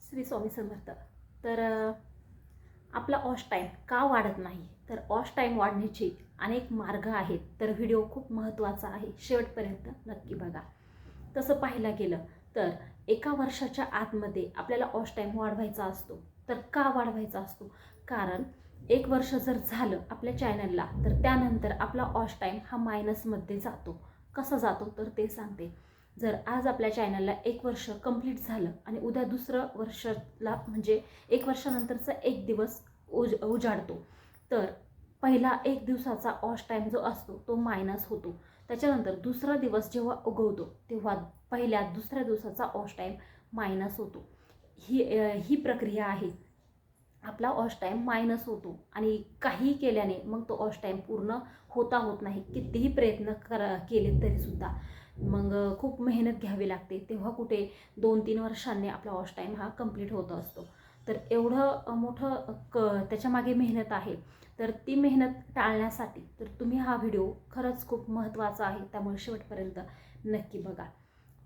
श्री स्वामी समर्थ. तर आपला Osh time का वाढत नाही, तर ऑश टाईम वाढण्याचे अनेक मार्ग आहेत. तर व्हिडिओ खूप महत्त्वाचा आहे, शेवटपर्यंत नक्की बघा. तसं पाहायला गेलं तर एका वर्षाच्या आतमध्ये आपल्याला ऑश टाईम वाढवायचा असतो. तर का वाढवायचा असतो? कारण एक वर्ष जर झालं आपल्या चॅनलला, तर त्यानंतर आपला ऑश टाईम हा मायनसमध्ये जातो. कसा जातो तर ते सांगते. जर आज आपल्या चॅनलला एक वर्ष कंप्लीट झालं आणि उद्या दुसरं वर्षाला म्हणजे एक वर्षानंतरचा एक दिवस उजाडतो, तर पहिला एक दिवसाचा ऑश टाईम जो असतो तो मायनस होतो. त्याच्यानंतर दुसरा दिवस जेव्हा उगवतो तेव्हा पहिल्या दुसऱ्या दिवसाचा ऑश टाईम मायनस होतो. ही प्रक्रिया आहे. आपला ऑश टाईम मायनस होतो आणि काही केल्याने मग तो ऑश टाईम पूर्ण होत नाही. कितीही प्रयत्न केले तरीसुद्धा मग खूप मेहनत घ्यावी लागते. तेव्हा कुठे 2-3 वर्षांनी आपला ऑश टाईम हा कंप्लीट होत असतो. तर एवढं मोठं त्याच्यामागे मेहनत आहे. तर ती मेहनत टाळण्यासाठी तर तुम्ही हा व्हिडिओ खरंच खूप महत्त्वाचा आहे, त्यामुळे शेवटपर्यंत नक्की बघा.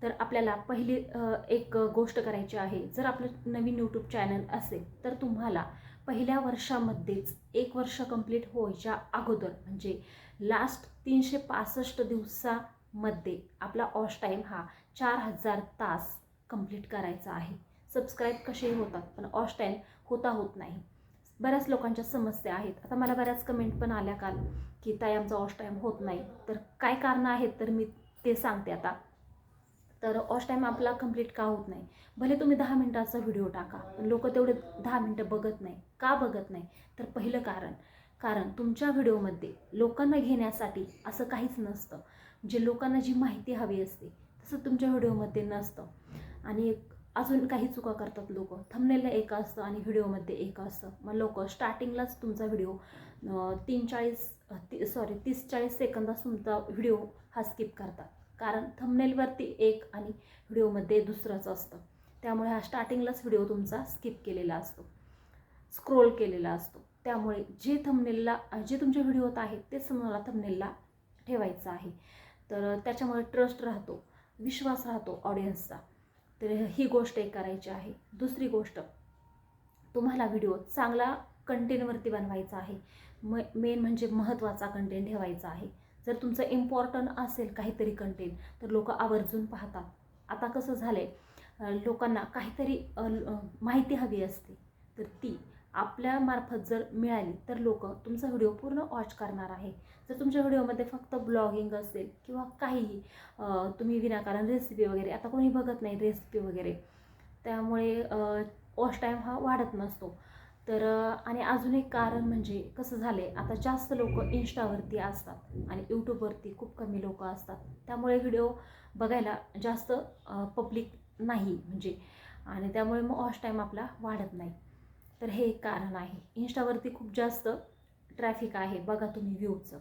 तर आपल्याला पहिली एक गोष्ट करायची आहे. जर आपलं नवीन यूट्यूब चॅनल असेल तर तुम्हाला पहिल्या वर्षामध्येच एक वर्ष कंप्लीट व्हायच्या अगोदर म्हणजे लास्ट 365 दिवसामध्ये आपला ऑश टाईम हा 4000 तास कंप्लीट करायचा आहे. सबस्क्राईब कसेही होतात पण ऑश टाईम होत नाही. बऱ्याच लोकांच्या समस्या आहेत. आता मला बऱ्याच कमेंट पण आल्या काल की ताई आमचा ऑश टाईम होत नाही. तर काय कारणं आहेत तर मी ते सांगते आता. तर ऑश टाईम आपला कंप्लीट का होत नाही? भले तुम्ही 10 मिनिटाचा व्हिडिओ टाका, पण लोक तेवढे 10 मिनिटं बघत नाही. का बघत नाही? तर पहिलं कारण तुमच्या व्हिडिओमध्ये लोकांना घेण्यासाठी असं काहीच नसतं. जे लोकांना जी माहिती हवी असते तसं तुमच्या व्हिडिओमध्ये नसतं. आणि अजून काही चुका करतात लोक. थंबनेलला एक असतं आणि व्हिडिओमध्ये एक असतं. मग लोक स्टार्टिंगलाच तुमचा व्हिडिओ 30-40 सेकंदात तुमचा व्हिडिओ हा स्किप करतात. कारण थंबनेलवरती एक आणि व्हिडिओमध्ये दुसरंच असतं. त्यामुळे हा स्टार्टिंगलाच व्हिडिओ तुमचा स्किप केलेला असतो, स्क्रोल केलेला असतो. त्यामुळे जे तुमच्या व्हिडिओत आहेत तेच तुम्हाला थंबनेलला ठेवायचं आहे. तर त्याच्यामुळे ट्रस्ट राहतो, विश्वास राहतो ऑडियन्सचा. तर ही गोष्ट एक करायची आहे. दुसरी गोष्ट, तुम्हाला व्हिडिओ चांगला कंटेंटवरती बनवायचा आहे. मेन म्हणजे महत्त्वाचा कंटेंट ठेवायचा आहे. जर तुमचं इम्पॉर्टंट असेल काहीतरी कंटेंट तर लोक आवर्जून पाहतात. आता कसं झालं आहे, लोकांना काहीतरी माहिती हवी असते, तर ती आपल्यामार्फत जर मिळाली तर लोक तुमचा व्हिडिओ पूर्ण वॉच करणार आहे. जर तुमच्या व्हिडिओमध्ये फक्त ब्लॉगिंग असेल किंवा काहीही तुम्ही विनाकारण रेसिपी वगैरे, आता कोणी बघत नाही रेसिपी वगैरे, त्यामुळे वॉच टाईम हा वाढत नसतो. तर आणि अजून एक कारण म्हणजे कसं झालं आहे, आता जास्त लोक इंस्टावरती असतात आणि यूट्यूबवरती खूप कमी लोक असतात. त्यामुळे व्हिडिओ बघायला जास्त पब्लिक नाही म्हणजे, आणि त्यामुळे मग वॉच टाईम आपला वाढत नाही. तर हे एक कारण आहे. इंस्टावरती खूप जास्त ट्रॅफिक आहे बघा तुम्ही व्ह्यूजचं.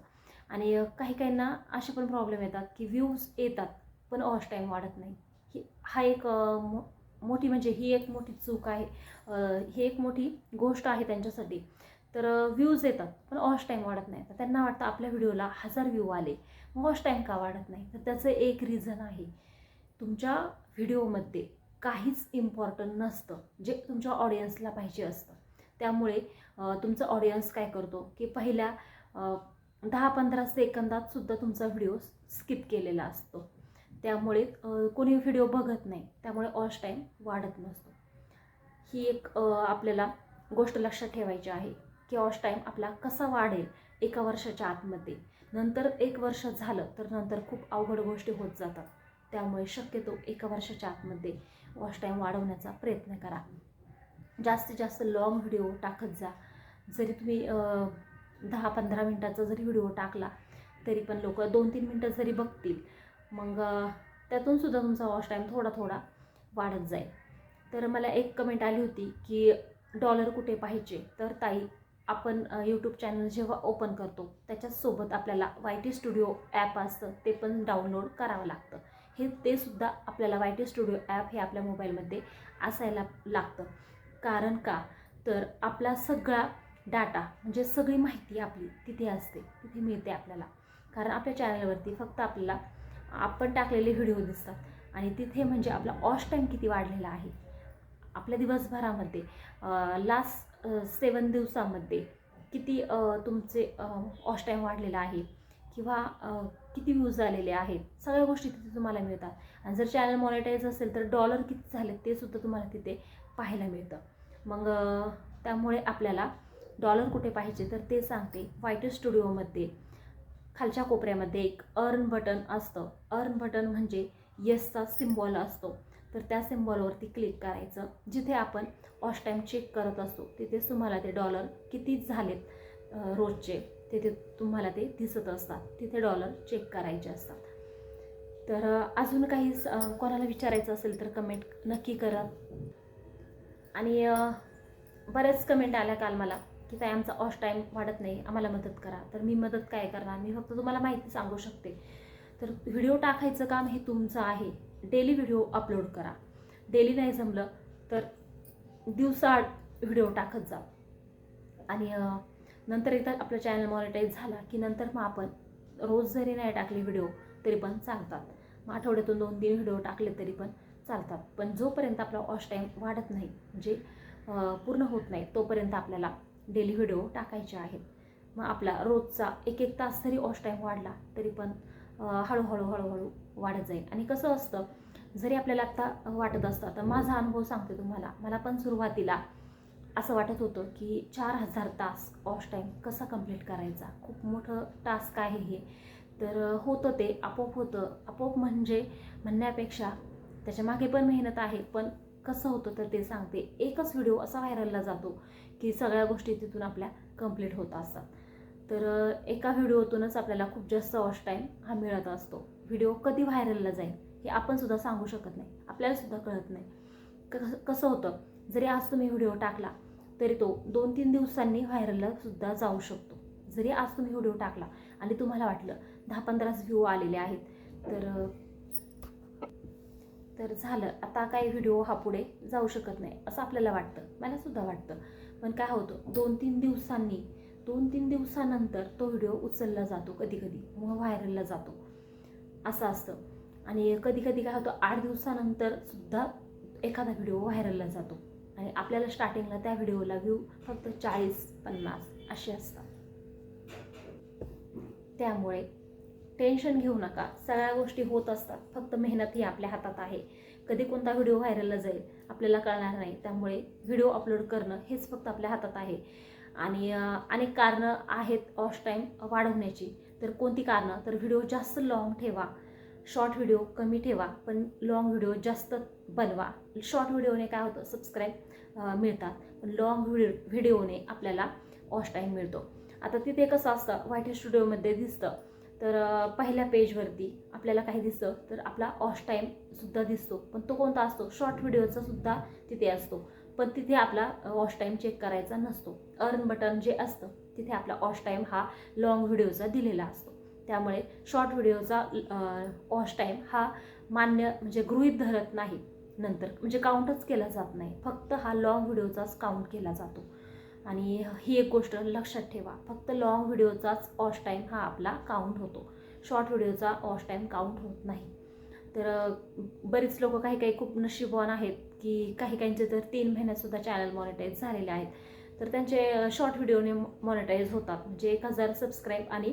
आणि काही काहींना असे पण प्रॉब्लेम येतात की व्ह्यूज येतात पण वॉच टाईम वाढत नाही. हा एक मोठी म्हणजे ही एक मोठी चूक आहे. ही एक मोठी गोष्ट आहे त्यांच्यासाठी. तर व्ह्यूज येतात पण वॉच टाईम वाढत नाही. तर त्यांना वाटतं आपल्या व्हिडिओला 1000 व्ह्यू आले, मग वॉच टाईम का वाढत नाही? तर त्याचं एक रिझन आहे, तुमच्या व्हिडिओमध्ये काहीच इम्पॉर्टंट नसतं जे तुमच्या ऑडियन्सला पाहिजे असतं. त्यामुळे तुमचं ऑडियन्स काय करतो की पहिल्या 10-15 सेकंदात सुद्धा तुमचा व्हिडिओ स्किप केलेला असतो. त्यामुळे कोणी व्हिडिओ बघत नाही, त्यामुळे वॉच टाईम वाढत नसतो. ही एक आपल्याला गोष्ट लक्षात ठेवायची आहे की वॉच टाईम आपला कसा वाढेल एका वर्षाच्या आतमध्ये. नंतर एक वर्ष झालं तर नंतर खूप अवघड गोष्टी होत जातात. त्यामुळे शक्यतो एका वर्षाच्या आतमध्ये वॉच टाईम वाढवण्याचा प्रयत्न करा. जास्तीत जास्त लॉंग व्हिडिओ टाकत जा. जरी तुम्ही 10-15 मिनटाचा जरी व्हिडिओ टाकला तरी पण लोक 2-3 मिनटं जरी बघतील, मग त्यातून सुद्धा तुमचा वॉच टाईम थोडा थोडा वाढत जाईल. तर मला एक कमेंट आली होती की डॉलर कुठे पाहिजे? तर ताई, आपण यूट्यूब चॅनल जेव्हा ओपन करतो त्याच्यासोबत आपल्याला YT स्टुडिओ ॲप असतं, ते पण डाउनलोड करावं लागतं. ते सुद्धा आपल्याला YT स्टुडिओ ॲप हे आपल्या मोबाईलमध्ये असायला लागतं. कारण का? तर आपला सगळा डाटा म्हणजे सगळी माहिती आपली तिथे असते, तिथे मिळते आपल्याला. कारण आपल्या चॅनलवरती फक्त आपल्याला आपण टाकलेले व्हिडिओ दिसतात आणि तिथे म्हणजे आपला वॉच टाईम किती वाढलेला आहे, आपल्या दिवसभरामध्ये लास्ट 7 दिवसामध्ये किती तुमचे वॉच टाईम वाढलेला आहे किंवा किती व्ह्यूज आलेले आहेत, सगळ्या गोष्टी तिथे तुम्हाला मिळतात. आणि जर चॅनल मॉनिटाईज असेल तर डॉलर किती झाले ते सुद्धा तुम्हाला तिथे पाहायला मिळतं. मग त्यामुळे आपल्याला डॉलर कुठे पाहिजे तर ते सांगते. YT स्टुडिओमध्ये खालच्या कोपऱ्यामध्ये एक अर्न बटन असतं. अर्न बटन म्हणजे येसचा सिम्बॉल असतो. तर त्या सिम्बॉलवरती क्लिक करायचं. जिथे आपण वॉच टाईम चेक करत असतो तिथेच तुम्हाला ते डॉलर किती झालेत रोजचे तिथे तुम्हाला ते दिसत असतात. तिथे डॉलर चेक करायचे असतात. तर अजून काही कोणाला विचारायचं असेल तर कमेंट नक्की करा. आणि बरेच कमेंट आल्या काल मला की ताई आमचा वॉच टाईम वाढत नाही, आम्हाला मदत करा. तर मी मदत काय करणार, मी फक्त तुम्हाला माहिती सांगू शकते. तर व्हिडिओ टाकायचं काम हे तुमचं आहे. डेली व्हिडिओ अपलोड करा. डेली नाही जमलं तर दिवसाआड व्हिडिओ टाकत जा. आणि नंतर एकदा आपलं चॅनल मॉनिटाईज झाला की नंतर मग आपण रोज जरी नाही टाकले व्हिडिओ तरी पण चालतात. मग आठवड्यातून 2-3 व्हिडिओ टाकले तरी पण चालतात. पण जोपर्यंत आपला वॉच टाईम वाढत नाही, म्हणजे पूर्ण होत नाही, तोपर्यंत आपल्याला डेली व्हिडिओ टाकायचे आहेत. मग आपला रोजचा 1-1 तास जरी वॉच टाईम वाढला तरी पण हळूहळू वाढत जाईल. आणि कसं असतं, जरी आपल्याला आत्ता वाटत असतं, तर माझा अनुभव सांगते तुम्हाला. मला पण सुरुवातीला असं वाटत होतं की 4000 तास वॉच टाईम कसा कंप्लीट करायचा, खूप मोठं टास्क आहे हे. तर होतं ते आपोआप होतं. आपोआप म्हणजे म्हणण्यापेक्षा त्याच्या मागे पण मेहनत आहे. पण कसं होतं तर ते सांगते. एकच व्हिडिओ असा व्हायरलला जातो की सगळ्या गोष्टी तिथून आपल्या कंप्लीट होत असतात. तर एका व्हिडिओतूनच आपल्याला खूप जास्त वॉच टाईम हा मिळत असतो. व्हिडिओ कधी व्हायरलला जाईल हे आपण सुद्धा सांगू शकत नाही, आपल्याला सुद्धा कळत नाही. कसं होतं, जरी आज तुम्ही व्हिडिओ टाकला तरी तो 2-3 दिवसांनी व्हायरलला सुद्धा जाऊ शकतो. जरी आज तुम्ही व्हिडिओ टाकला आणि तुम्हाला वाटलं 10-15 व्ह्यू आलेले आहेत तर झालं, आता काही व्हिडिओ हा पुढे जाऊ शकत नाही असं आपल्याला वाटतं, मला सुद्धा वाटतं. पण काय होतं, 2-3 दिवसानंतर तो व्हिडिओ उचलला जातो, कधी मग व्हायरलला जातो, असं असतं. आणि कधी काय होतं, 8 दिवसानंतर सुद्धा एखादा व्हिडिओ व्हायरलला जातो आणि आपल्याला स्टार्टिंगला त्या व्हिडिओला व्ह्यू फक्त 40-50 असे असतात. त्यामुळे टेन्शन घेऊ नका, सगळ्या गोष्टी होत असतात. फक्त मेहनत ही आपल्या हातात आहे. कधी कोणता व्हिडिओ व्हायरलला जाईल आपल्याला कळणार नाही. त्यामुळे व्हिडिओ अपलोड करणं हेच फक्त आपल्या हातात आहे. आणि अनेक कारणं आहेत वॉच टाईम वाढवण्याची. तर कोणती कारणं, तर व्हिडिओ जास्त लॉंग ठेवा, शॉर्ट व्हिडिओ कमी ठेवा, पण लॉंग व्हिडिओ जास्त बनवा. शॉर्ट व्हिडिओने काय होतं, सबस्क्राईब मिळतात, पण लॉंग व्हिडिओने आपल्याला वॉच टाईम मिळतो. आता तिथे कसं असतं, YT स्टुडिओमध्ये दिसतं, तर पहिल्या पेजवरती आपल्याला काही दिसतं, तर आपला वॉच टाईमसुद्धा दिसतो. पण तो कोणता असतो, शॉर्ट व्हिडिओचा सुद्धा तिथे असतो. पण तिथे आपला वॉच टाईम चेक करायचा नसतो. अर्न बटन जे असतं तिथे आपला वॉच टाईम हा लॉंग व्हिडिओचा दिलेला असतो. त्यामुळे शॉर्ट व्हिडिओचा वॉच टाईम हा मान्य म्हणजे गृहीत धरत नाही, नंतर म्हणजे काउंटच केला जात नाही. फक्त हा लॉंग व्हिडिओचाच काउंट केला जातो. आणि ही एक गोष्ट लक्षात ठेवा, फक्त लॉंग व्हिडिओचाच वॉच टाईम हा आपला काउंट होतो, शॉर्ट व्हिडिओचा वॉच टाईम काउंट होत नाही. तर बरीच लोक काही खूप नशीबवान आहेत की काहींचे तर 3 महिन्यातसुद्धा चॅनल मॉनिटाईज झालेले आहेत. तर त्यांचे शॉर्ट व्हिडिओने मॉनिटाईज होतात, म्हणजे 1000 सबस्क्राईब आणि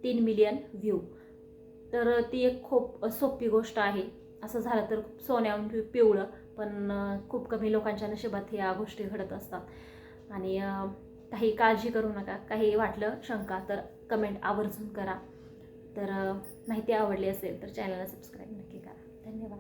3 मिलियन व्ह्यू. तर ती एक खूप सोपी गोष्ट आहे. असं झालं तर सोन्याहून पिवळं, पण खूप कमी लोकांच्या नशिबात ह्या गोष्टी घडत असतात. आणि काही काळजी करू नका. काही वाटलं शंका तर कमेंट आवर्जून करा. तर माहिती आवडली असेल तर चॅनलला सबस्क्राईब नक्की करा. धन्यवाद.